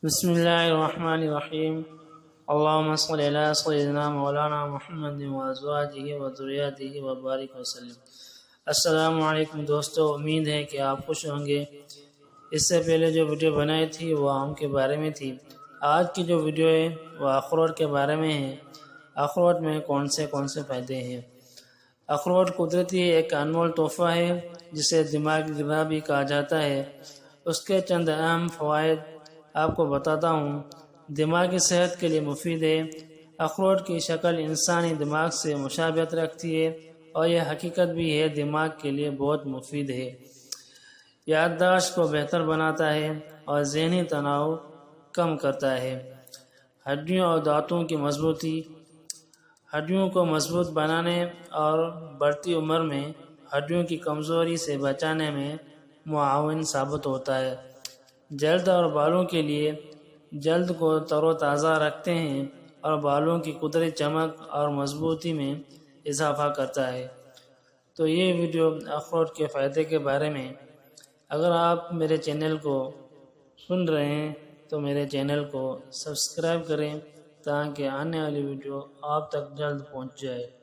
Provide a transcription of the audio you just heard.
بسم اللہ الرحمن الرحیم اللہم صلی علی سیدنا مولانا محمد وازواجہ وذریاتہ وبارک وسلم۔ السلام علیکم دوستو، امید ہے کہ آپ خوش ہوں گے۔ اس سے پہلے جو ویڈیو بنائی تھی وہ آم کے بارے میں تھی۔ آج کی جو ویڈیو ہے وہ اخروٹ کے بارے میں ہے۔ اخروٹ میں کون سے فائدے ہیں۔ اخروٹ قدرتی ایک انمول تحفہ ہے جسے دماغی غذا بھی کہا جاتا ہے۔ اس کے چند اہم فوائد آپ کو بتاتا ہوں۔ دماغی صحت کے لیے مفید ہے۔ اخروٹ کی شکل انسانی دماغ سے مشابہت رکھتی ہے اور یہ حقیقت بھی ہے دماغ کے لیے بہت مفید ہے۔ یادداشت کو بہتر بناتا ہے اور ذہنی تناؤ کم کرتا ہے۔ ہڈیوں اور دانتوں کی مضبوطی، ہڈیوں کو مضبوط بنانے اور بڑھتی عمر میں ہڈیوں کی کمزوری سے بچانے میں معاون ثابت ہوتا ہے۔ جلد اور بالوں کے لیے جلد کو تر و تازہ رکھتے ہیں اور بالوں کی قدرتی چمک اور مضبوطی میں اضافہ کرتا ہے۔ تو یہ ویڈیو اخروٹ کے فائدے کے بارے میں۔ اگر آپ میرے چینل کو سن رہے ہیں تو میرے چینل کو سبسکرائب کریں تاکہ آنے والی ویڈیو آپ تک جلد پہنچ جائے۔